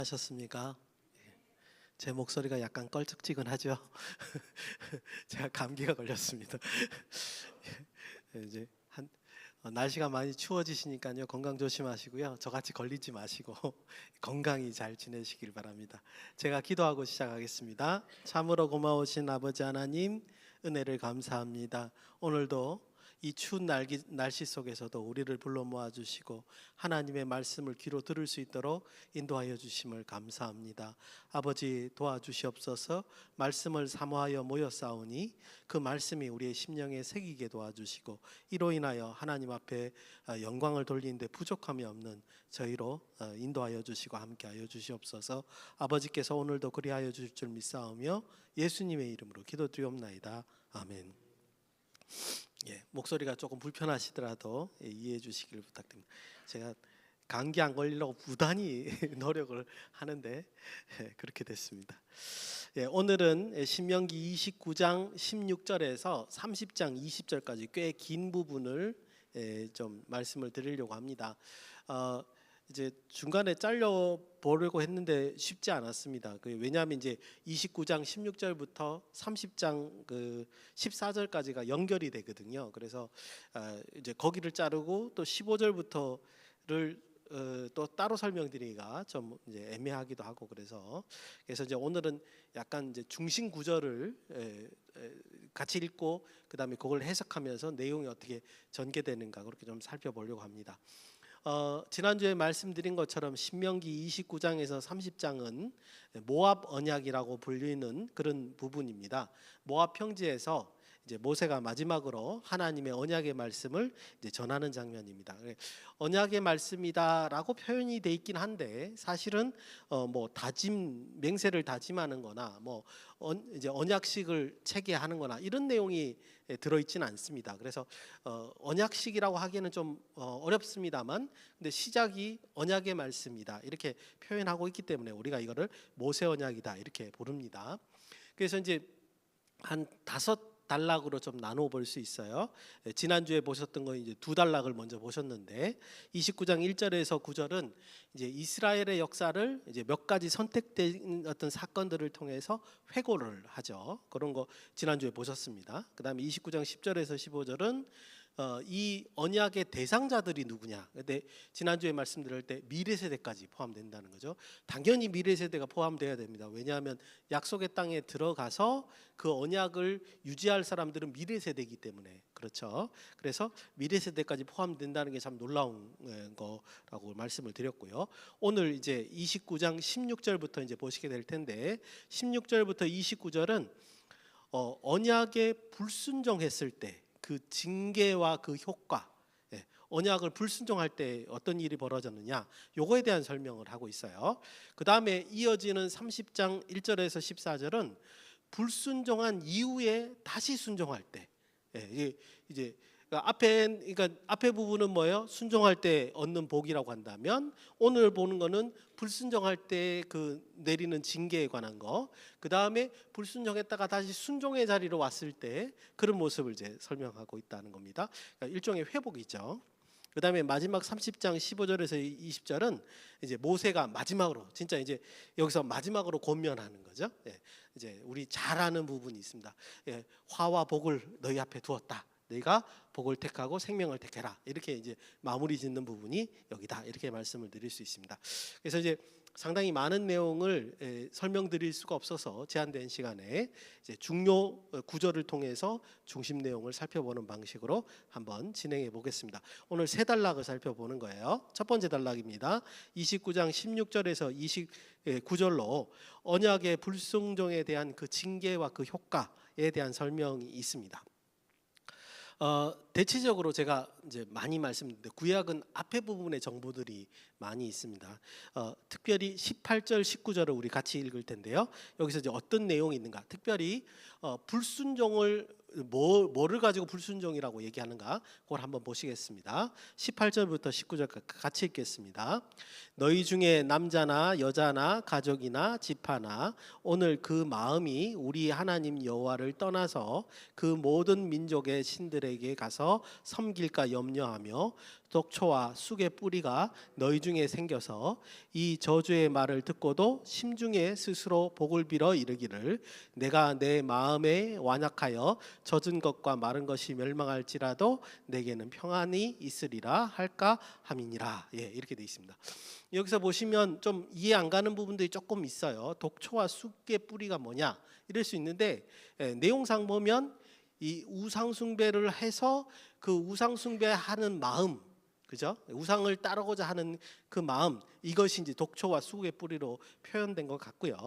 하셨습니까? 제 목소리가 약간 껄쩍지근하죠? 제가 감기가 걸렸습니다. 이제 날씨가 많이 추워지시니까요, 건강 조심하시고요. 저같이 걸리지 마시고 건강히 잘 지내시길 바랍니다. 제가 기도하고 시작하겠습니다. 참으로 고마우신 아버지 하나님, 은혜를 감사합니다. 오늘도 이 추운 날씨 속에서도 우리를 불러 모아주시고 하나님의 말씀을 귀로 들을 수 있도록 인도하여 주심을 감사합니다. 아버지, 도와주시옵소서. 말씀을 사모하여 모여 싸우니 그 말씀이 우리의 심령에 새기게 도와주시고 이로 인하여 하나님 앞에 영광을 돌리는 데 부족함이 없는 저희로 인도하여 주시고 함께하여 주시옵소서. 아버지께서 오늘도 그리하여 주실 줄 믿사오며 예수님의 이름으로 기도드리옵나이다. 아멘. 목소리가 조금 불편하시더라도 이해해 주시길 부탁드립니다. 제가 감기 안 걸리려고 부단히 노력을 하는데 그렇게 됐습니다. 오늘은 신명기 29장 16절에서 30장 20절까지 꽤 긴 부분을 좀 말씀을 드리려고 합니다. 이제 중간에 잘려 보려고 했는데 쉽지 않았습니다. 왜냐하면 이제 29장 16절부터 30장 14절까지가 연결이 되거든요. 그래서 이제 거기를 자르고 또 15절부터를 또 따로 설명드리기가 좀 이제 애매하기도 하고 그래서 이제 오늘은 약간 이제 중심 구절을 같이 읽고 그다음에 그걸 해석하면서 내용이 어떻게 전개되는가 그렇게 좀 살펴보려고 합니다. 지난주에 말씀드린 것처럼 신명기 29장에서 30장은 모압 언약이라고 불리는 그런 부분입니다. 모압 평지에서 이제 모세가 마지막으로 하나님의 언약의 말씀을 이제 전하는 장면입니다. 언약의 말씀이다라고 표현이 돼 있긴 한데 사실은 뭐 맹세를 다짐하는,거나 뭐 이제 언약식을 체계하는,거나 이런 내용이 들어있지는 않습니다. 그래서 언약식이라고 하기에는 좀 어렵습니다만, 근데 시작이 언약의 말씀이다 이렇게 표현하고 있기 때문에 우리가 이거를 모세 언약이다 이렇게 부릅니다. 그래서 이제 한 5단락으로 좀 나누어 볼 수 있어요. 지난주에 보셨던 거 이제 2단락을 먼저 보셨는데 29장 1절에서 9절은 이제 이스라엘의 역사를 이제 몇 가지 선택된 어떤 사건들을 통해서 회고를 하죠. 그런 거 지난주에 보셨습니다. 그다음에 29장 10절에서 15절은 이 언약의 대상자들이 누구냐. 근데 지난주에 말씀드릴 때 미래 세대까지 포함된다는 거죠. 당연히 미래 세대가 포함돼야 됩니다. 왜냐하면 약속의 땅에 들어가서 그 언약을 유지할 사람들은 미래 세대이기 때문에 그렇죠. 그래서 미래 세대까지 포함된다는 게 참 놀라운 거라고 말씀을 드렸고요. 오늘 이제 29장 16절부터 이제 보시게 될 텐데 16절부터 29절은 언약에 불순종했을 때 그 징계와 그 효과, 언약을 불순종할 때 어떤 일이 벌어졌느냐 요거에 대한 설명을 하고 있어요. 그 다음에 이어지는 30장 1절에서 14절은 불순종한 이후에 다시 순종할 때, 이제 앞에 부분은 뭐예요? 순종할 때 얻는 복이라고 한다면 오늘 보는 거는 불순종할 때 그 내리는 징계에 관한 거. 그 다음에 불순종했다가 다시 순종의 자리로 왔을 때 그런 모습을 이제 설명하고 있다는 겁니다. 그러니까 일종의 회복이죠. 그 다음에 마지막 30장 15절에서 20절은 이제 모세가 마지막으로 진짜 이제 여기서 마지막으로 권면하는 거죠. 이제 우리 잘 아는 부분이 있습니다. 화와 복을 너희 앞에 두었다. 너희가 복을 택하고 생명을 택해라. 이렇게 이제 마무리 짓는 부분이 여기다. 이렇게 말씀을 드릴 수 있습니다. 그래서 이제 상당히 많은 내용을 설명드릴 수가 없어서 제한된 시간에 이제 중요 구절을 통해서 중심 내용을 살펴보는 방식으로 한번 진행해 보겠습니다. 오늘 3단락을 살펴보는 거예요. 첫 번째 단락입니다. 29장 16절에서 29절로 언약의 불순종에 대한 그 징계와 그 효과에 대한 설명이 있습니다. 대체적으로 제가 이제 많이 말씀드렸는데 구약은 앞에 부분의 정보들이 많이 있습니다. 특별히 18절, 19절을 우리 같이 읽을 텐데요. 여기서 이제 어떤 내용이 있는가? 특별히 불순종을 뭐를 가지고 불순종이라고 얘기하는가? 그걸 한번 보시겠습니다. 18절부터 19절 같이 읽겠습니다. 너희 중에 남자나 여자나 가족이나 지파나 오늘 그 마음이 우리 하나님 여호와를 떠나서 그 모든 민족의 신들에게 가서 섬길까 염려하며 독초와 쑥의 뿌리가 너희 중에 생겨서 이 저주의 말을 듣고도 심중에 스스로 복을 빌어 이르기를 내가 내 마음에 완악하여 젖은 것과 마른 것이 멸망할지라도 내게는 평안이 있으리라 할까 함이니라. 예, 이렇게 돼 있습니다. 여기서 보시면 좀 이해 안 가는 부분들이 조금 있어요. 독초와 쑥의 뿌리가 뭐냐 이럴 수 있는데 내용상 보면 이 우상 숭배를 해서 그 우상 숭배하는 마음, 그죠? 우상을 따르고자 하는 그 마음, 이것이 이제 독초와 쑥의 뿌리로 표현된 것 같고요.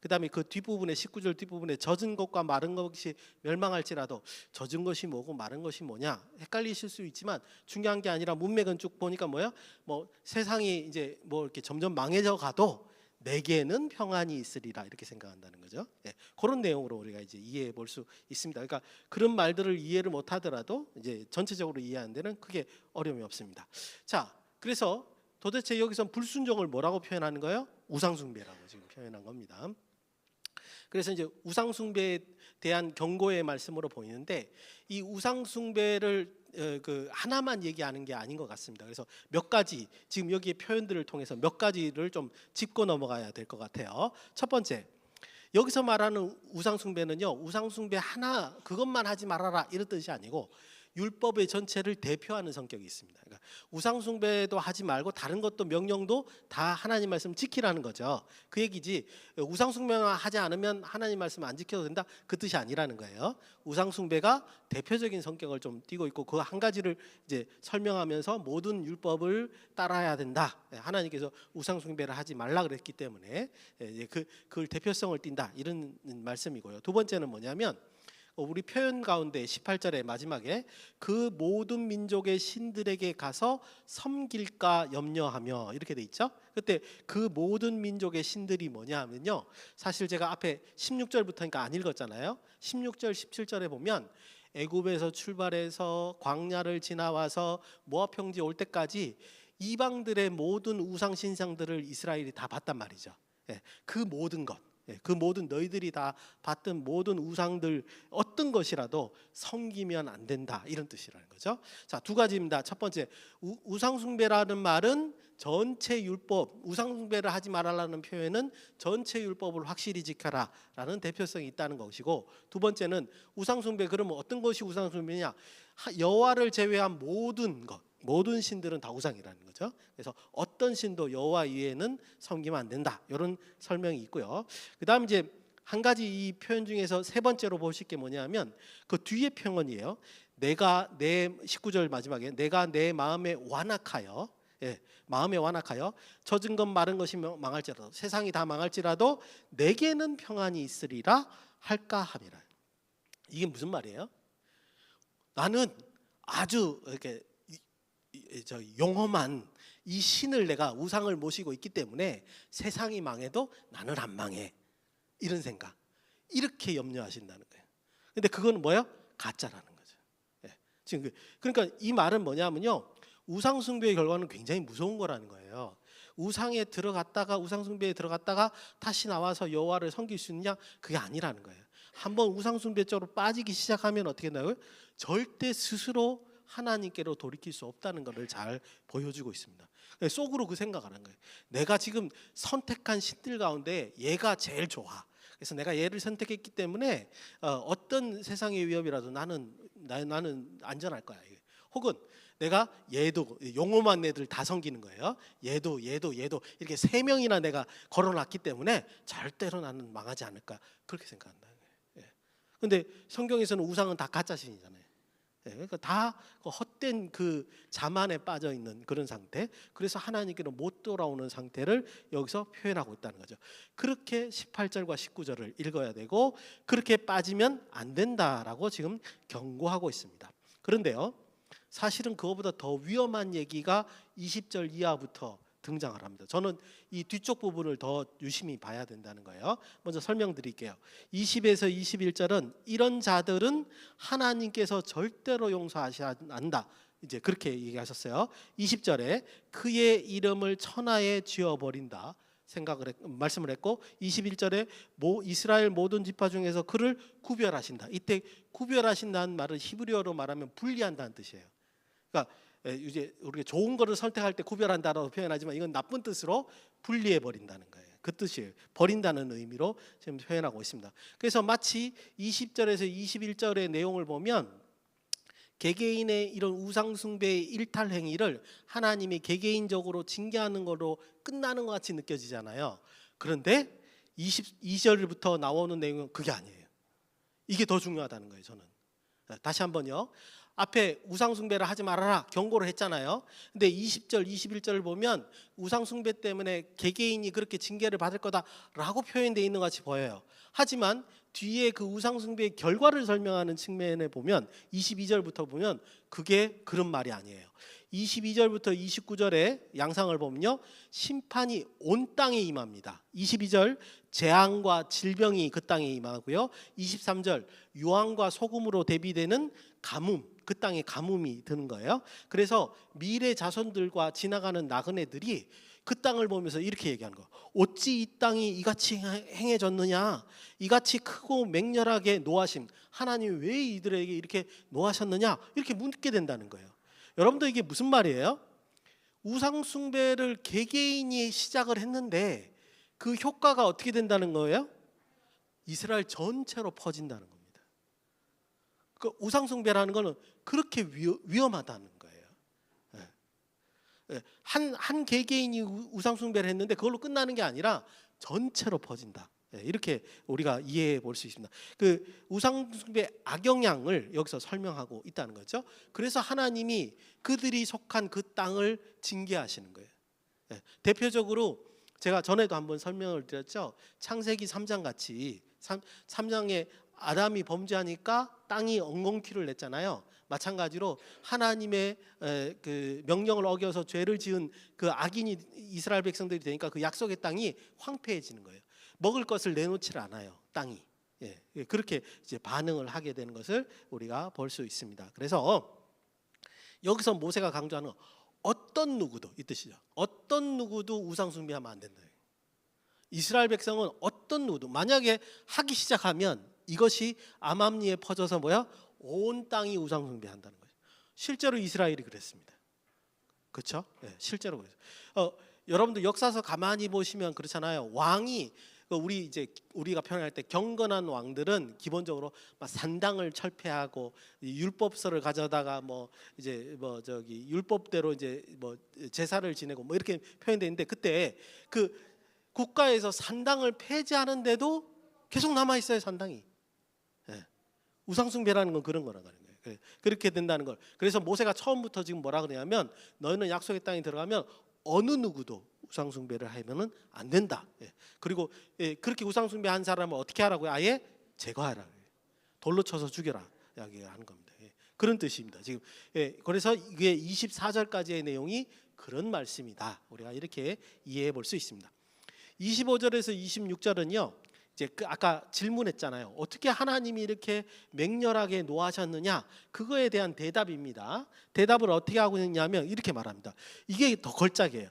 그다음에 그 뒷부분에 19절 뒷부분에 젖은 것과 마른 것이 멸망할지라도 젖은 것이 뭐고 마른 것이 뭐냐 헷갈리실 수 있지만 중요한 게 아니라 문맥은 쭉 보니까 뭐야? 뭐 세상이 이제 뭐 이렇게 점점 망해져 가도 내게는 평안이 있으리라 이렇게 생각한다는 거죠. 예, 그런 내용으로 우리가 이제 이해해 볼 수 있습니다. 그러니까 그런 말들을 이해를 못 하더라도 이제 전체적으로 이해하는 데는 크게 어려움이 없습니다. 자, 그래서 도대체 여기서 불순종을 뭐라고 표현하는 거예요? 우상숭배라고 지금 표현한 겁니다. 그래서 이제 우상숭배에 대한 경고의 말씀으로 보이는데 이 우상숭배를 그 하나만 얘기하는 게 아닌 것 같습니다. 그래서 몇 가지 지금 여기에 표현들을 통해서 몇 가지를 좀 짚고 넘어가야 될 것 같아요. 첫 번째, 여기서 말하는 우상숭배는요, 우상숭배 하나 그것만 하지 말아라 이런 뜻이 아니고 율법의 전체를 대표하는 성격이 있습니다. 그러니까 우상숭배도 하지 말고 다른 것도 명령도 다 하나님 말씀 지키라는 거죠. 그 얘기지 우상숭배만 하지 않으면 하나님 말씀 안 지켜도 된다 그 뜻이 아니라는 거예요. 우상숭배가 대표적인 성격을 좀 띠고 있고 그 한 가지를 이제 설명하면서 모든 율법을 따라야 된다. 하나님께서 우상숭배를 하지 말라 그랬기 때문에 그걸 대표성을 띈다 이런 말씀이고요. 두 번째는 뭐냐면 우리 표현 가운데 18절의 마지막에 그 모든 민족의 신들에게 가서 섬길까 염려하며 이렇게 돼 있죠. 그때 그 모든 민족의 신들이 뭐냐 하면요, 사실 제가 앞에 16절부터니까 안 읽었잖아요. 16절 17절에 보면 애굽에서 출발해서 광야를 지나와서 모압 평지 올 때까지 이방들의 모든 우상 신상들을 이스라엘이 다 봤단 말이죠. 그 모든 것, 그 모든 너희들이 다 봤던 모든 우상들 어떤 것이라도 섬기면 안 된다 이런 뜻이라는 거죠. 자, 두 가지입니다. 첫 번째, 우상숭배라는 말은 전체 율법, 우상숭배를 하지 말라는 표현은 전체 율법을 확실히 지켜라라는 대표성이 있다는 것이고, 두 번째는 우상숭배 그러면 어떤 것이 우상숭배냐? 여호와를 제외한 모든 것, 모든 신들은 다 우상이라는 거죠. 그래서 어떤 신도 여호와 이외에는 섬기면 안 된다. 이런 설명이 있고요. 그다음 이제 한 가지 이 표현 중에서 세 번째로 보실 게 뭐냐면 그 뒤에 표현이에요. 내가 내 19절 마지막에 내가 내 마음에 완악하여, 마음에 완악하여 젖은 것 마른 것이 망할지라도 세상이 다 망할지라도 내게는 평안이 있으리라 할까 함이라. 이게 무슨 말이에요? 나는 아주 이렇게 용험한 이 신을 내가 우상을 모시고 있기 때문에 세상이 망해도 나는 안 망해 이런 생각, 이렇게 염려하신다는 거예요. 근데 그건 뭐예요? 가짜라는 거죠. 지금 그러니까 이 말은 뭐냐면요, 우상 숭배의 결과는 굉장히 무서운 거라는 거예요. 우상에 들어갔다가 우상 숭배에 들어갔다가 다시 나와서 여호와를 섬길 수 있느냐? 그게 아니라는 거예요. 한번 우상 숭배 쪽으로 빠지기 시작하면 어떻게 된다고요? 절대 스스로 하나님께로 돌이킬 수 없다는 것을 잘 보여주고 있습니다. 속으로 그 생각을 하는 거예요. 내가 지금 선택한 신들 가운데 얘가 제일 좋아. 그래서 내가 얘를 선택했기 때문에 어떤 세상의 위협이라도 나는 안전할 거야. 혹은 내가 얘도 용험한 애들 다 섬기는 거예요. 얘도 이렇게 세 명이나 내가 걸어놨기 때문에 절대로 나는 망하지 않을 거야. 그렇게 생각한다. 그런데 성경에서는 우상은 다 가짜 신이잖아요. 그러니까 다 헛된 그 자만에 빠져 있는 그런 상태. 그래서 하나님께로 못 돌아오는 상태를 여기서 표현하고 있다는 거죠. 그렇게 18절과 19절을 읽어야 되고 그렇게 빠지면 안 된다라고 지금 경고하고 있습니다. 그런데요, 사실은 그거보다 더 위험한 얘기가 20절 이하부터 등장을 합니다. 저는 이 뒤쪽 부분을 더 유심히 봐야 된다는 거예요. 먼저 설명드릴게요. 20에서 21절은 이런 자들은 하나님께서 절대로 용서하지 않는다. 이제 그렇게 얘기하셨어요. 20절에 그의 이름을 천하에 지어버린다 말씀을 했고, 21절에 이스라엘 모든 지파 중에서 그를 구별하신다. 이때 구별하신다는 말은 히브리어로 말하면 분리한다는 뜻이에요. 그러니까 이제 우리가 좋은 거를 선택할 때 구별한다라고 표현하지만 이건 나쁜 뜻으로 분리해 버린다는 거예요. 그 뜻이에요. 버린다는 의미로 지금 표현하고 있습니다. 그래서 마치 20절에서 21절의 내용을 보면 개개인의 이런 우상숭배의 일탈 행위를 하나님이 개개인적으로 징계하는 걸로 끝나는 것 같이 느껴지잖아요. 그런데 22절부터 나오는 내용은 그게 아니에요. 이게 더 중요하다는 거예요. 저는 다시 한번요. 앞에 우상숭배를 하지 말아라 경고를 했잖아요. 근데 20절, 21절을 보면 우상숭배 때문에 개개인이 그렇게 징계를 받을 거다라고 표현되어 있는 것 같이 보여요. 하지만 뒤에 그 우상숭배의 결과를 설명하는 측면에 보면 22절부터 보면 그게 그런 말이 아니에요. 22절부터 29절의 양상을 보면요, 심판이 온 땅에 임합니다. 22절 재앙과 질병이 그 땅에 임하고요, 23절 유황과 소금으로 대비되는 가뭄, 그 땅에 가뭄이 드는 거예요. 그래서 미래 자손들과 지나가는 나그네들이 그 땅을 보면서 이렇게 얘기하는 거예요. 어찌 이 땅이 이같이 행해졌느냐, 이같이 크고 맹렬하게 노하심, 하나님 왜 이들에게 이렇게 노하셨느냐, 이렇게 묻게 된다는 거예요. 여러분들 이게 무슨 말이에요? 우상 숭배를 개개인이 시작을 했는데 그 효과가 어떻게 된다는 거예요? 이스라엘 전체로 퍼진다는 겁니다. 그 우상 숭배라는 거는 그렇게 위험하다는 거예요. 한 개개인이 우상 숭배를 했는데 그걸로 끝나는 게 아니라 전체로 퍼진다. 이렇게 우리가 이해해 볼 수 있습니다. 그 우상 숭배 악영향을 여기서 설명하고 있다는 거죠. 그래서 하나님이 그들이 속한 그 땅을 징계하시는 거예요. 대표적으로 제가 전에도 한번 설명을 드렸죠. 창세기 3장 같이 3장에 아담이 범죄하니까 땅이 엉겅퀴를 냈잖아요. 마찬가지로 하나님의 그 명령을 어겨서 죄를 지은 그 악인이 이스라엘 백성들이 되니까 그 약속의 땅이 황폐해지는 거예요. 먹을 것을 내놓지 않아요, 땅이. 그렇게 이제 반응을 하게 되는 것을 우리가 볼 수 있습니다. 그래서 여기서 모세가 강조하는 어떤 누구도, 이 뜻이죠. 어떤 누구도 우상 숭배하면 안 된다. 이스라엘 백성은 어떤 누구도 만약에 하기 시작하면 이것이 암암리에 퍼져서 온 땅이 우상 숭배한다는 거예요. 실제로 이스라엘이 그랬습니다. 그렇죠? 실제로 그랬어요. 여러분들 역사서 가만히 보시면 그렇잖아요. 왕이 우리가 표현할 때 경건한 왕들은 기본적으로 산당을 철폐하고 율법서를 가져다가 율법대로 제사를 지내고 이렇게 표현되어 있는데, 그때 그 국가에서 산당을 폐지하는데도 계속 남아 있어요, 산당이. 우상숭배라는 건 그런 거라는 거예요. 그렇게 된다는 걸. 그래서 모세가 처음부터 지금 뭐라 그러냐면 너희는 약속의 땅에 들어가면 어느 누구도 우상숭배를 하면은 안 된다. 그리고 그렇게 우상숭배한 사람을 어떻게 하라고요? 아예 제거하라. 돌로 쳐서 죽여라. 하는 겁니다. 그런 뜻입니다. 지금 그래서 이게 24절까지의 내용이 그런 말씀이다. 우리가 이렇게 이해해 볼 수 있습니다. 25절에서 26절은요. 이제 아까 질문했잖아요. 어떻게 하나님이 이렇게 맹렬하게 노하셨느냐? 그거에 대한 대답입니다. 대답을 어떻게 하고 있냐면 이렇게 말합니다. 이게 더 걸작이에요.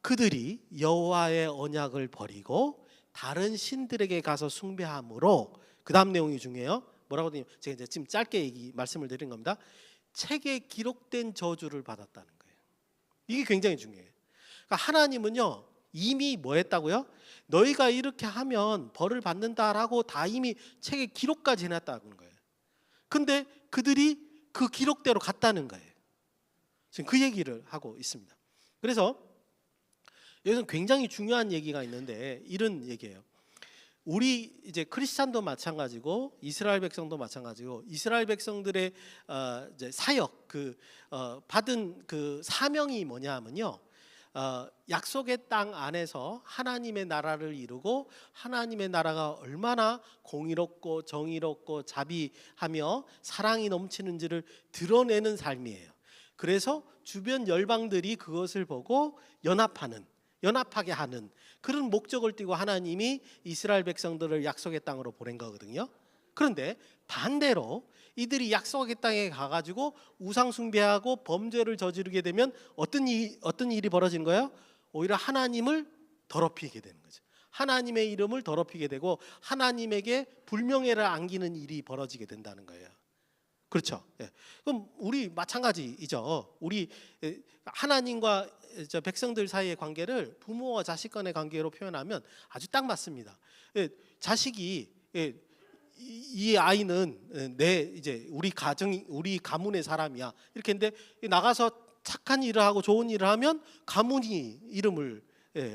그들이 여호와의 언약을 버리고 다른 신들에게 가서 숭배함으로, 그 다음 내용이 중요해요. 뭐라고 되냐면 제가 이제 지금 짧게 말씀을 드린 겁니다. 책에 기록된 저주를 받았다는 거예요. 이게 굉장히 중요해요. 그러니까 하나님은요 이미 뭐 했다고요? 너희가 이렇게 하면 벌을 받는다라고 다 이미 책에 기록까지 해놨다는 거예요. 근데 그들이 그 기록대로 갔다는 거예요. 지금 그 얘기를 하고 있습니다. 그래서 여기서 굉장히 중요한 얘기가 있는데 이런 얘기예요. 우리 이제 크리스찬도 마찬가지고 이스라엘 백성도 마찬가지고 이스라엘 백성들의 이제 사역 받은 그 사명이 뭐냐면요. 약속의 땅 안에서 하나님의 나라를 이루고 하나님의 나라가 얼마나 공의롭고 정의롭고 자비하며 사랑이 넘치는지를 드러내는 삶이에요. 그래서 주변 열방들이 그것을 보고 연합하게 하는 그런 목적을 띠고 하나님이 이스라엘 백성들을 약속의 땅으로 보낸 거거든요. 그런데 반대로 이들이 약속의 땅에 가가지고 우상 숭배하고 범죄를 저지르게 되면 어떤 일이 벌어지는 거예요? 오히려 하나님을 더럽히게 되는 거죠. 하나님의 이름을 더럽히게 되고 하나님에게 불명예를 안기는 일이 벌어지게 된다는 거예요. 그렇죠? 예. 그럼 우리 마찬가지이죠. 우리 하나님과 저 백성들 사이의 관계를 부모와 자식 간의 관계로 표현하면 아주 딱 맞습니다. 예, 자식이 이 아이는 이제 우리 가문의 사람이야 이렇게 했는데 나가서 착한 일을 하고 좋은 일을 하면 가문이 이름을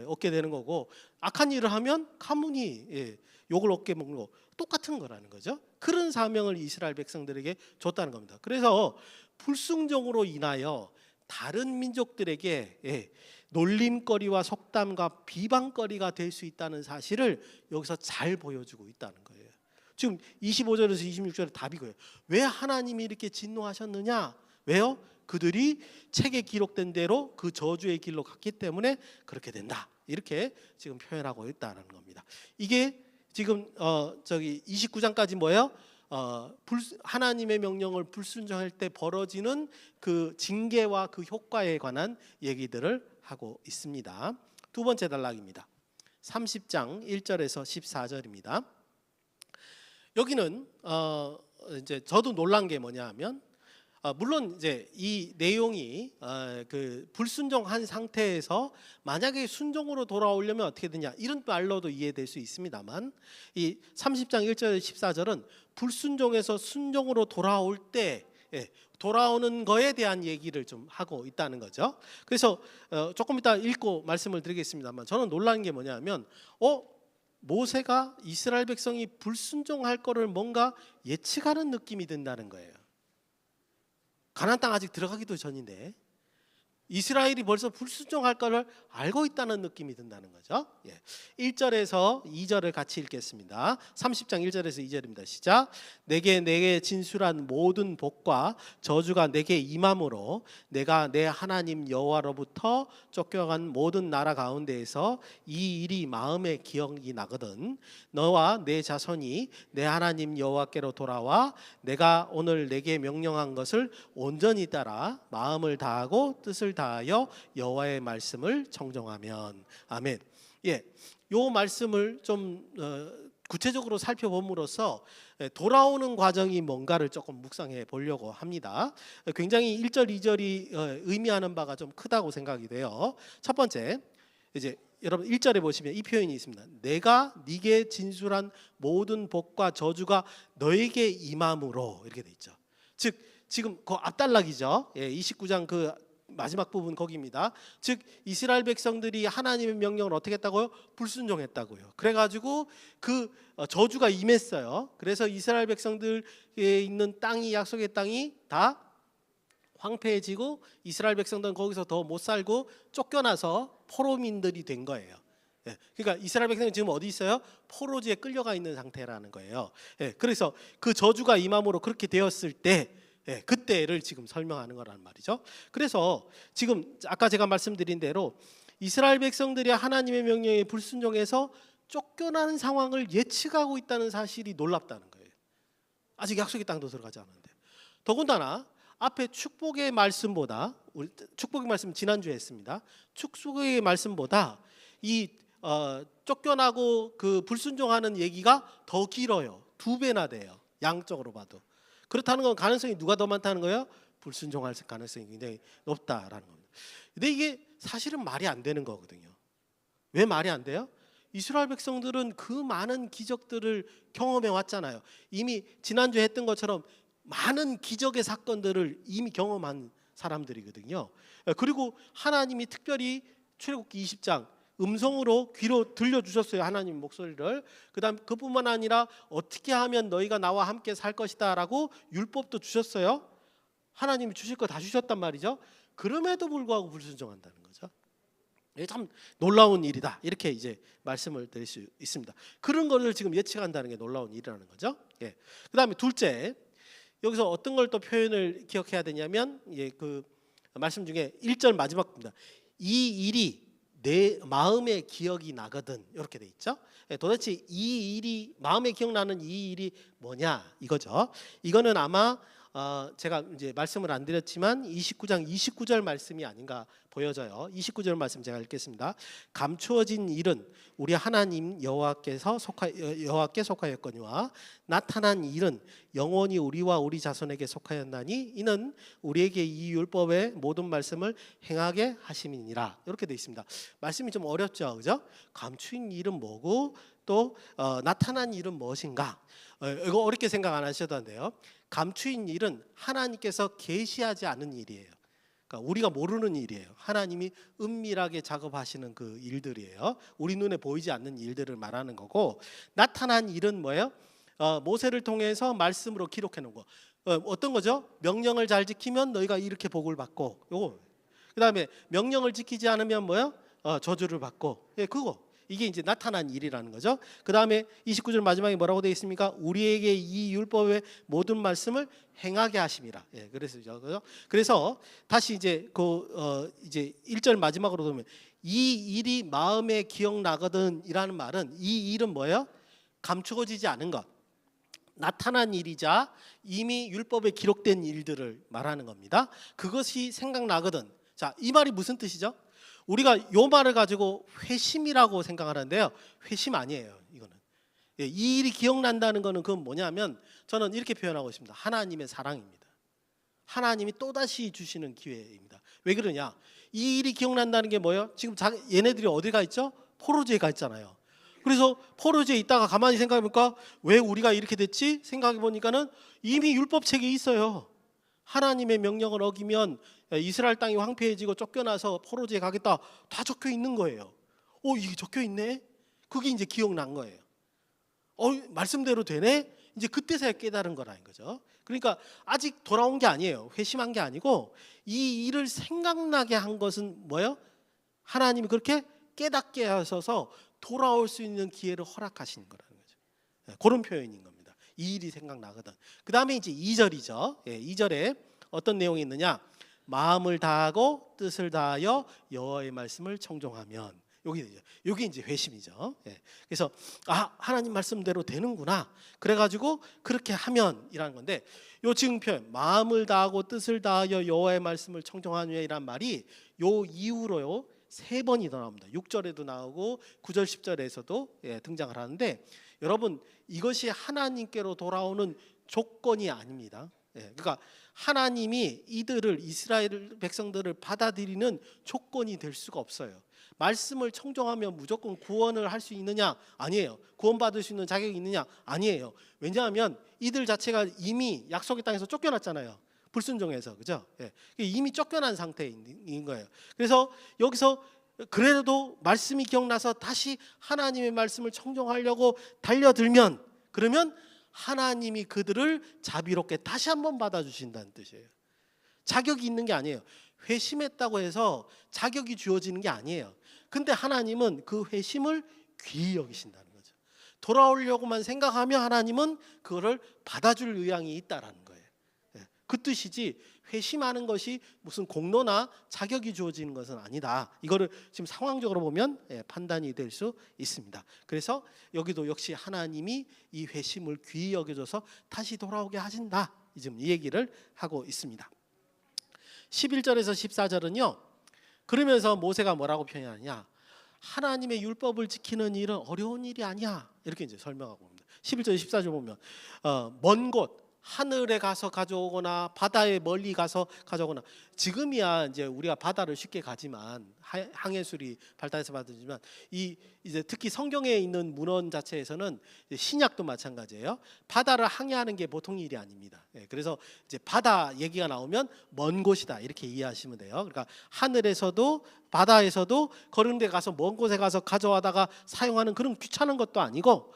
얻게 되는 거고, 악한 일을 하면 가문이 욕을 얻게 먹는 거 똑같은 거라는 거죠. 그런 사명을 이스라엘 백성들에게 줬다는 겁니다. 그래서 불순종으로 인하여 다른 민족들에게 놀림거리와 속담과 비방거리가 될 수 있다는 사실을 여기서 잘 보여주고 있다는 거예요. 지금 25절에서 26절의 답이 그거예요. 왜 하나님이 이렇게 진노하셨느냐? 왜요? 그들이 책에 기록된 대로 그 저주의 길로 갔기 때문에 그렇게 된다. 이렇게 지금 표현하고 있다는 겁니다. 이게 지금 29장까지 뭐예요? 하나님의 명령을 불순종할 때 벌어지는 그 징계와 그 효과에 관한 얘기들을 하고 있습니다. 두 번째 단락입니다. 30장 1절에서 14절입니다. 여기는 이제 저도 놀란 게 뭐냐하면 물론 이제 이 내용이 그 불순종한 상태에서 만약에 순종으로 돌아오려면 어떻게 되냐 이런 말로도 이해될 수 있습니다만, 이 30장 1절 14절은 불순종에서 순종으로 돌아올 때 돌아오는 거에 대한 얘기를 좀 하고 있다는 거죠. 그래서 조금 이따 읽고 말씀을 드리겠습니다만, 저는 놀란 게 뭐냐면 모세가 이스라엘 백성이 불순종할 거를 뭔가 예측하는 느낌이 든다는 거예요. 가나안 땅 아직 들어가기도 전인데 이스라엘이 벌써 불순종할 거를 알고 있다는 느낌이 든다는 거죠. 1절에서 2절을 같이 읽겠습니다. 30장 1절에서 2절입니다. 시작. 내게 진술한 모든 복과 저주가 내게 임함으로 내가 내 하나님 여호와로부터 쫓겨간 모든 나라 가운데에서 이 일이 마음에 기억이 나거든 너와 내 자손이 내 하나님 여호와께로 돌아와 내가 오늘 내게 명령한 것을 온전히 따라 마음을 다하고 뜻을 다하여 여호와의 말씀을 청종하면. 아멘. 요 말씀을 좀 구체적으로 살펴봄으로써 돌아오는 과정이 뭔가를 조금 묵상해 보려고 합니다. 굉장히 1절 2절이 의미하는 바가 좀 크다고 생각이 돼요. 첫 번째, 이제 여러분 1절에 보시면 이 표현이 있습니다. 내가 네게 진술한 모든 복과 저주가 너에게 임함으로, 이렇게 돼 있죠. 즉 지금 그 앞단락이죠. 29장 그 마지막 부분 거기입니다. 즉 이스라엘 백성들이 하나님의 명령을 어떻게 했다고요? 불순종했다고요. 그래가지고 그 저주가 임했어요. 그래서 이스라엘 백성들에 있는 땅이, 약속의 땅이 다 황폐해지고 이스라엘 백성들은 거기서 더 못 살고 쫓겨나서 포로민들이 된 거예요. 그러니까 이스라엘 백성이 지금 어디 있어요? 포로지에 끌려가 있는 상태라는 거예요. 그래서 그 저주가 임함으로 그렇게 되었을 때 그때를 지금 설명하는 거란 말이죠. 그래서 지금 아까 제가 말씀드린 대로 이스라엘 백성들이 하나님의 명령에 불순종해서 쫓겨나는 상황을 예측하고 있다는 사실이 놀랍다는 거예요. 아직 약속의 땅도 들어가지 않았는데. 더군다나 앞에 축복의 말씀보다, 축복의 말씀 지난주에 했습니다. 축복의 말씀보다 이 쫓겨나고 그 불순종하는 얘기가 더 길어요. 2배나 돼요. 양적으로 봐도. 그렇다는 건 가능성이 누가 더 많다는 거예요? 불순종할 가능성이 굉장히 높다라는 겁니다. 근데 이게 사실은 말이 안 되는 거거든요. 왜 말이 안 돼요? 이스라엘 백성들은 그 많은 기적들을 경험해 왔잖아요. 이미 지난주에 했던 것처럼 많은 기적의 사건들을 이미 경험한 사람들이거든요. 그리고 하나님이 특별히 출애굽기 20장 음성으로 귀로 들려주셨어요. 하나님 목소리를. 그다음 그뿐만 아니라 어떻게 하면 너희가 나와 함께 살 것이다 라고 율법도 주셨어요. 하나님이 주실 거 다 주셨단 말이죠. 그럼에도 불구하고 불순종한다는 거죠. 이게 참 놀라운 일이다, 이렇게 이제 말씀을 드릴 수 있습니다. 그런 거를 지금 예측한다는 게 놀라운 일이라는 거죠. 그다음에 둘째, 여기서 어떤 걸 또 표현을 기억해야 되냐면 그 말씀 중에 1절 마지막입니다. 이 일이 내 마음에 기억이 나거든, 이렇게 돼 있죠. 도대체 이 일이 마음에 기억나는 이 일이 뭐냐 이거죠. 이거는 아마 제가 이제 말씀을 안 드렸지만 29장 29절 말씀이 아닌가 보여져요. 29절 말씀 제가 읽겠습니다. 감추어진 일은 우리 하나님 여호와께 속하였거니와 나타난 일은 영원히 우리와 우리 자손에게 속하였나니 이는 우리에게 이 율법의 모든 말씀을 행하게 하심이니라. 이렇게 돼 있습니다. 말씀이 좀 어렵죠, 그죠? 감추인 일은 뭐고 또 나타난 일은 무엇인가? 이거 어렵게 생각 안 하셔도 안 돼요. 감추인 일은 하나님께서 계시하지 않은 일이에요. 그러니까 우리가 모르는 일이에요. 하나님이 은밀하게 작업하시는 그 일들이에요. 우리 눈에 보이지 않는 일들을 말하는 거고, 나타난 일은 뭐예요? 모세를 통해서 말씀으로 기록해 놓은 거. 어떤 거죠? 명령을 잘 지키면 너희가 이렇게 복을 받고, 요거. 그다음에 명령을 지키지 않으면 뭐예요? 저주를 받고. 예, 그거. 이게 이제 나타난 일이라는 거죠. 그 다음에 29절 마지막에 뭐라고 되어 있습니까? 우리에게 이 율법의 모든 말씀을 행하게 하심이라. 예, 그래서 다시 이제 이제 1절 마지막으로 보면 이 일이 마음에 기억나거든이라는 말은 이 일은 뭐예요? 감추어지지 않은 것, 나타난 일이자 이미 율법에 기록된 일들을 말하는 겁니다. 그것이 생각나거든. 자, 이 말이 무슨 뜻이죠? 우리가 요 말을 가지고 회심이라고 생각하는데요. 회심 아니에요, 이거는. 예, 이 일이 기억난다는 거는 그건 뭐냐면 저는 이렇게 표현하고 있습니다. 하나님의 사랑입니다. 하나님이 또다시 주시는 기회입니다. 왜 그러냐? 이 일이 기억난다는 게 뭐예요? 지금 얘네들이 어디 가 있죠? 포로지에 가 있잖아요. 그래서 포로지에 있다가 가만히 생각해보니까 왜 우리가 이렇게 됐지? 생각해보니까는 이미 율법책에 있어요. 하나님의 명령을 어기면 이스라엘 땅이 황폐해지고 쫓겨나서 포로지에 가겠다, 다 적혀 있는 거예요. 이게 적혀 있네? 그게 이제 기억난 거예요. 말씀대로 되네? 이제 그때서야 깨달은 거라는 거죠. 그러니까 아직 돌아온 게 아니에요. 회심한 게 아니고 이 일을 생각나게 한 것은 뭐예요? 하나님이 그렇게 깨닫게 하셔서 돌아올 수 있는 기회를 허락하시는 거라는 거죠. 그런 표현인 겁니다. 이 일이 생각나거든. 그 다음에 이제 2절이죠. 2절에 어떤 내용이 있느냐? 마음을 다하고 뜻을 다하여 여호와의 말씀을 청종하면, 여기 이제 회심이죠. 그래서 하나님 말씀대로 되는구나. 그래가지고 그렇게 하면이라는 건데, 요 지금 표현 마음을 다하고 뜻을 다하여 여호와의 말씀을 청종하면이란 말이 요 이후로요 3번이 더 나옵니다. 6절에도 나오고 9절 10절에서도 등장을 하는데, 여러분 이것이 하나님께로 돌아오는 조건이 아닙니다. 그러니까 하나님이 이스라엘 백성들을 받아들이는 조건이 될 수가 없어요. 말씀을 청종하면 무조건 구원을 할 수 있느냐? 아니에요. 구원받을 수 있는 자격이 있느냐? 아니에요. 왜냐하면 이들 자체가 이미 약속의 땅에서 쫓겨났잖아요. 불순종해서, 그죠? 이미 쫓겨난 상태인 거예요. 그래서 여기서 그래도 말씀이 기억나서 다시 하나님의 말씀을 청종하려고 달려들면, 그러면 하나님이 그들을 자비롭게 다시 한번 받아주신다는 뜻이에요. 자격이 있는 게 아니에요. 회심했다고 해서 자격이 주어지는 게 아니에요. 근데 하나님은 그 회심을 귀히 여기신다는 거죠. 돌아오려고만 생각하면 하나님은 그거를 받아줄 의향이 있다라는 거예요. 그 뜻이지 회심하는 것이 무슨 공로나 자격이 주어지는 것은 아니다. 이거를 지금 상황적으로 보면 판단이 될 수 있습니다. 그래서 여기도 역시 하나님이 이 회심을 귀히 여겨줘서 다시 돌아오게 하신다. 지금 이 얘기를 하고 있습니다. 11절에서 14절은요. 그러면서 모세가 뭐라고 표현하냐? 하나님의 율법을 지키는 일은 어려운 일이 아니야. 이렇게 이제 설명하고 있습니다. 11절 14절 보면 먼 곳 하늘에 가서 가져오거나 바다에 멀리 가서 가져오거나, 지금이야 이제 우리가 바다를 쉽게 가지만 항해술이 발달해서 받지만 이제 특히 성경에 있는 문헌 자체에서는 신약도 마찬가지예요. 바다를 항해하는 게 보통 일이 아닙니다. 그래서 이제 바다 얘기가 나오면 먼 곳이다 이렇게 이해하시면 돼요. 그러니까 하늘에서도 바다에서도 그런 데 가서 먼 곳에 가서 가져와다가 사용하는 그런 귀찮은 것도 아니고,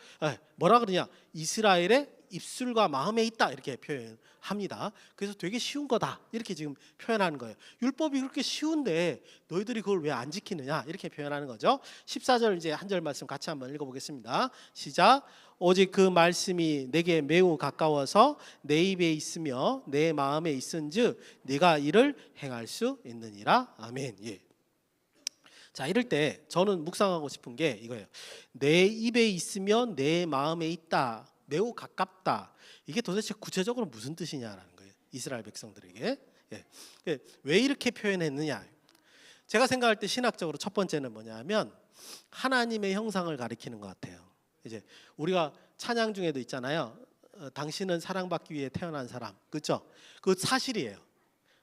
뭐라 그러냐? 이스라엘의 입술과 마음에 있다 이렇게 표현합니다. 그래서 되게 쉬운 거다 이렇게 지금 표현하는 거예요. 율법이 그렇게 쉬운데 너희들이 그걸 왜 안 지키느냐 이렇게 표현하는 거죠. 14절 이제 한 절 말씀 같이 한번 읽어보겠습니다. 시작. 오직 그 말씀이 내게 매우 가까워서 내 입에 있으며 내 마음에 있은즉 네가 이를 행할 수 있느니라. 아멘. 예. 자, 이럴 때 저는 묵상하고 싶은 게 이거예요. 내 입에 있으면 내 마음에 있다. 매우 가깝다. 이게 도대체 구체적으로 무슨 뜻이냐라는 거예요. 이스라엘 백성들에게. 예. 왜 이렇게 표현했느냐. 제가 생각할 때 신학적으로 첫 번째는 뭐냐면 하나님의 형상을 가리키는 것 같아요. 이제 우리가 찬양 중에도 있잖아요. 당신은 사랑받기 위해 태어난 사람. 그렇죠? 그 사실이에요.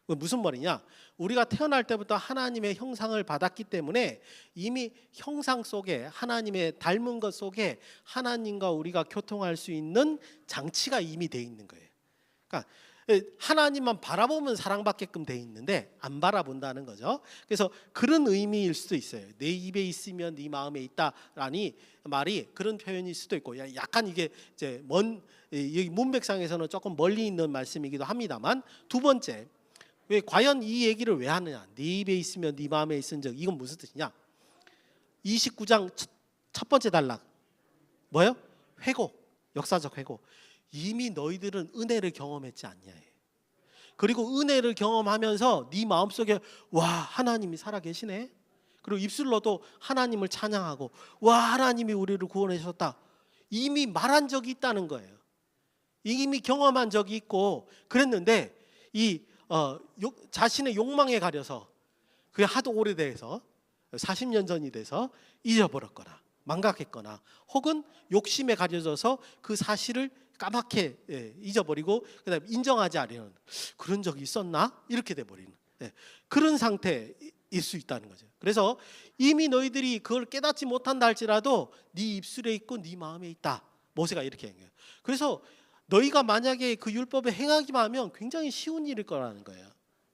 무슨 말이냐? 우리가 태어날 때부터 하나님의 형상을 받았기 때문에 이미 형상 속에 하나님의 닮은 것 속에 하나님과 우리가 교통할 수 있는 장치가 이미 돼 있는 거예요. 그러니까 하나님만 바라보면 사랑받게끔 돼 있는데 안 바라본다는 거죠. 그래서 그런 의미일 수도 있어요. 내 입에 있으면 네 마음에 있다라니 말이 그런 표현일 수도 있고, 약간 이게 이제 여기 문맥상에서는 조금 멀리 있는 말씀이기도 합니다만, 두 번째, 왜 과연 이 얘기를 왜 하느냐? 네 입에 있으면 네 마음에 있은즉, 이건 무슨 뜻이냐? 29장 첫 번째 단락 뭐예요? 회고, 역사적 회고. 이미 너희들은 은혜를 경험했지 않냐. 그리고 은혜를 경험하면서 네 마음속에 와, 하나님이 살아계시네. 그리고 입술로도 하나님을 찬양하고 와, 하나님이 우리를 구원해 주셨다. 이미 말한 적이 있다는 거예요. 이미 경험한 적이 있고 그랬는데 자신의 욕망에 가려서 그게 하도 오래돼서 40년 전이 돼서 잊어버렸거나 망각했거나 혹은 욕심에 가려져서 그 사실을 까맣게 잊어버리고 그다음에 인정하지 않으려는 그런 적이 있었나? 이렇게 돼버리는 그런 상태일 수 있다는 거죠. 그래서 이미 너희들이 그걸 깨닫지 못한다 할지라도 네 입술에 있고 네 마음에 있다. 모세가 이렇게 얘기해요. 그래서 너희가 만약에 그 율법에 행하기만 하면 굉장히 쉬운 일일 거라는 거예요.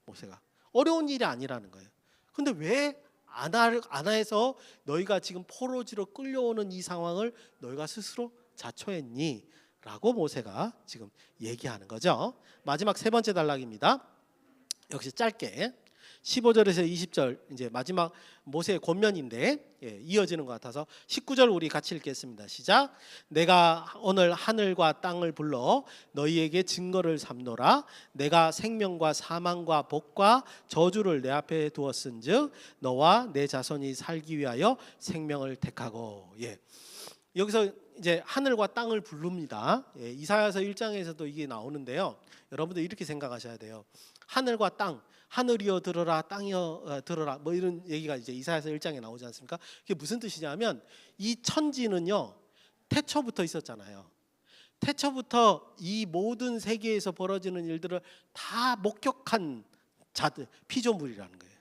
모세가 어려운 일이 아니라는 거예요. 근데 왜 안 해서 너희가 지금 포로지로 끌려오는 이 상황을 너희가 스스로 자초했니? 라고 모세가 지금 얘기하는 거죠. 마지막 세 번째 단락입니다. 역시 짧게 15절에서 20절 이제 마지막 모세의 권면인데 이어지는 것 같아서 19절 우리 같이 읽겠습니다. 시작. 내가 오늘 하늘과 땅을 불러 너희에게 증거를 삼노라. 내가 생명과 사망과 복과 저주를 내 앞에 두었은즉 너와 내 자손이 살기 위하여 생명을 택하고. 여기서 이제 하늘과 땅을 부릅니다. 이사야서 1장에서도 이게 나오는데요. 여러분들 이렇게 생각하셔야 돼요. 하늘과 땅, 하늘이여 들어라, 땅이여 들어라, 뭐 이런 얘기가 이제 이사야서 1장에 나오지 않습니까? 그게 무슨 뜻이냐면 이 천지는요 태초부터 있었잖아요. 태초부터 이 모든 세계에서 벌어지는 일들을 다 목격한 자들, 피조물이라는 거예요.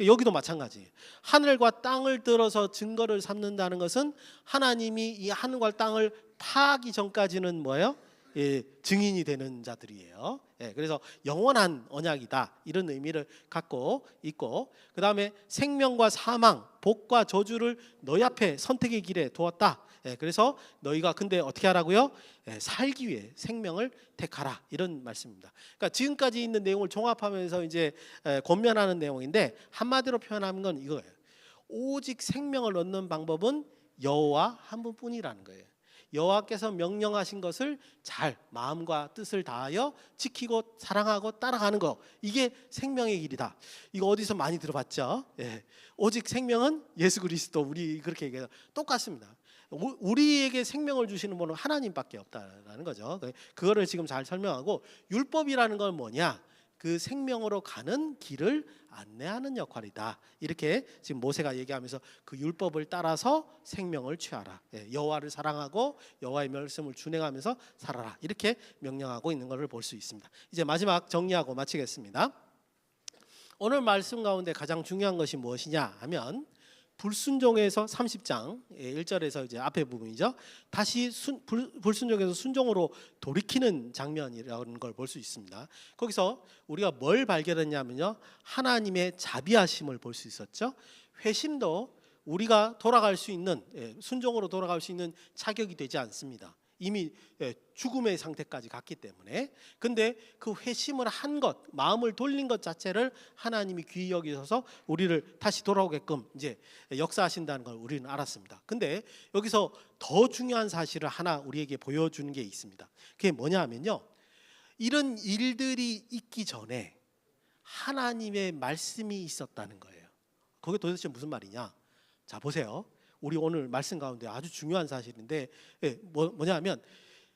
여기도 마찬가지예요. 하늘과 땅을 들어서 증거를 삼는다는 것은 하나님이 이 하늘과 땅을 파하기 전까지는 뭐예요? 증인이 되는 자들이에요. 그래서 영원한 언약이다 이런 의미를 갖고 있고, 그 다음에 생명과 사망, 복과 저주를 너희 앞에 선택의 길에 두었다. 그래서 너희가 근데 어떻게 하라고요? 살기 위해 생명을 택하라 이런 말씀입니다. 그러니까 지금까지 있는 내용을 종합하면서 이제 권면하는 내용인데 한마디로 표현하는 건 이거예요. 오직 생명을 얻는 방법은 여호와 한 분뿐이라는 거예요. 여호와께서 명령하신 것을 잘 마음과 뜻을 다하여 지키고 사랑하고 따라가는 거, 이게 생명의 길이다. 이거 어디서 많이 들어봤죠? 오직 생명은 예수 그리스도, 우리 그렇게 얘기해요. 똑같습니다. 우리에게 생명을 주시는 분은 하나님밖에 없다라는 거죠. 그거를 지금 잘 설명하고, 율법이라는 건 뭐냐? 그 생명으로 가는 길을 안내하는 역할이다. 이렇게 지금 모세가 얘기하면서 그 율법을 따라서 생명을 취하라. 여호와를 사랑하고 여호와의 말씀을 준행하면서 살아라. 이렇게 명령하고 있는 것을 볼 수 있습니다. 이제 마지막 정리하고 마치겠습니다. 오늘 말씀 가운데 가장 중요한 것이 무엇이냐 하면 불순종에서 30장 1절에서 이제 앞에 부분이죠. 다시 불순종에서 순종으로 돌이키는 장면이라는 걸 볼 수 있습니다. 거기서 우리가 뭘 발견했냐면요, 하나님의 자비하심을 볼 수 있었죠. 회심도 우리가 돌아갈 수 있는, 순종으로 돌아갈 수 있는 자격이 되지 않습니다. 이미 죽음의 상태까지 갔기 때문에. 근데 그 회심을 한 것, 마음을 돌린 것 자체를 하나님이 귀히 여기셔서 우리를 다시 돌아오게끔 이제 역사하신다는 걸 우리는 알았습니다. 근데 여기서 더 중요한 사실을 하나 우리에게 보여주는 게 있습니다. 그게 뭐냐면요, 이런 일들이 있기 전에 하나님의 말씀이 있었다는 거예요. 그게 도대체 무슨 말이냐? 자, 보세요. 우리 오늘 말씀 가운데 아주 중요한 사실인데 뭐냐면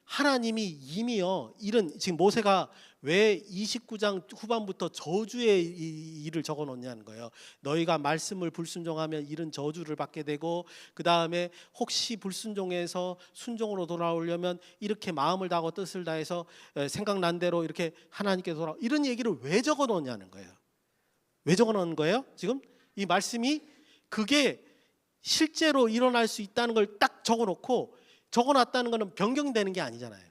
하나님이 이미요, 이런 지금 모세가 왜 29장 후반부터 저주의 일을 적어 놓냐는 거예요. 너희가 말씀을 불순종하면 이런 저주를 받게 되고, 그 다음에 혹시 불순종해서 순종으로 돌아오려면 이렇게 마음을 다하고 뜻을 다해서 생각난 대로 이렇게 하나님께 돌아오, 이런 얘기를 왜 적어 놓냐는 거예요. 왜 적어 놓은 거예요? 지금 이 말씀이 그게 실제로 일어날 수 있다는 걸 딱 적어놓고, 적어놨다는 것은 변경되는 게 아니잖아요.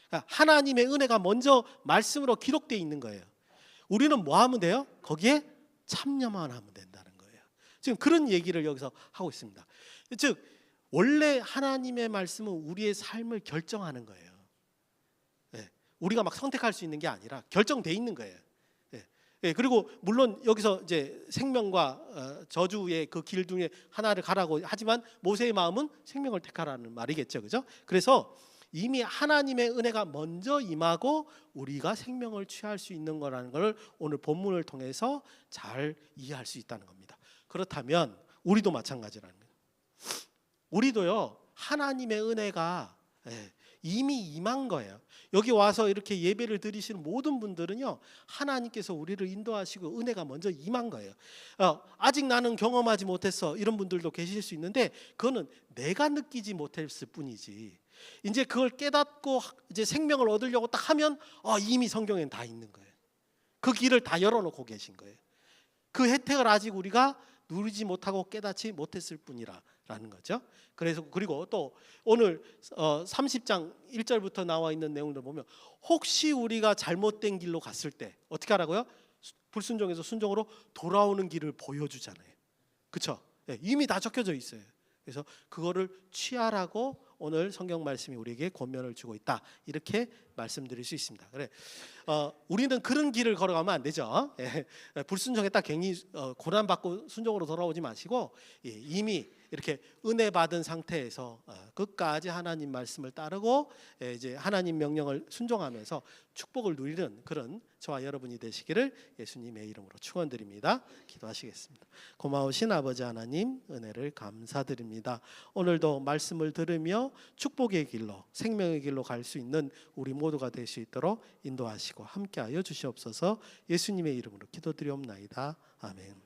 그러니까 하나님의 은혜가 먼저 말씀으로 기록되어 있는 거예요. 우리는 뭐 하면 돼요? 거기에 참여만 하면 된다는 거예요. 지금 그런 얘기를 여기서 하고 있습니다. 즉 원래 하나님의 말씀은 우리의 삶을 결정하는 거예요. 우리가 막 선택할 수 있는 게 아니라 결정돼 있는 거예요. 그리고 물론 여기서 이제 생명과 저주의 그 길 중에 하나를 가라고 하지만 모세의 마음은 생명을 택하라는 말이겠죠, 그죠? 그래서 이미 하나님의 은혜가 먼저 임하고 우리가 생명을 취할 수 있는 거라는 걸 오늘 본문을 통해서 잘 이해할 수 있다는 겁니다. 그렇다면 우리도 마찬가지라는 거예요. 우리도요, 하나님의 은혜가 이미 임한 거예요. 여기 와서 이렇게 예배를 드리시는 모든 분들은요, 하나님께서 우리를 인도하시고 은혜가 먼저 임한 거예요. 아직 나는 경험하지 못했어, 이런 분들도 계실 수 있는데 그거는 내가 느끼지 못했을 뿐이지, 이제 그걸 깨닫고 이제 생명을 얻으려고 딱 하면 이미 성경에는 다 있는 거예요. 그 길을 다 열어놓고 계신 거예요. 그 혜택을 아직 우리가 누리지 못하고 깨닫지 못했을 뿐이라는 거죠. 그래서 그리고 또 오늘 30장 1절부터 나와 있는 내용들 보면 혹시 우리가 잘못된 길로 갔을 때 어떻게 하라고요? 불순종에서 순종으로 돌아오는 길을 보여주잖아요. 그렇죠? 이미 다 적혀져 있어요. 그래서 그거를 취하라고 오늘 성경 말씀이 우리에게 권면을 주고 있다, 이렇게 말씀드릴 수 있습니다. 그래, 우리는 그런 길을 걸어가면 안 되죠. 불순종했다 괜히 고난 받고 순종으로 돌아오지 마시고, 이미 이렇게 은혜 받은 상태에서 끝까지 하나님 말씀을 따르고 이제 하나님 명령을 순종하면서 축복을 누리는 그런 저와 여러분이 되시기를 예수님의 이름으로 축원드립니다. 기도하시겠습니다. 고마우신 아버지 하나님, 은혜를 감사드립니다. 오늘도 말씀을 들으며 축복의 길로, 생명의 길로 갈 수 있는 우리 모두가 될 수 있도록 인도하시고 함께하여 주시옵소서. 예수님의 이름으로 기도드리옵나이다. 아멘.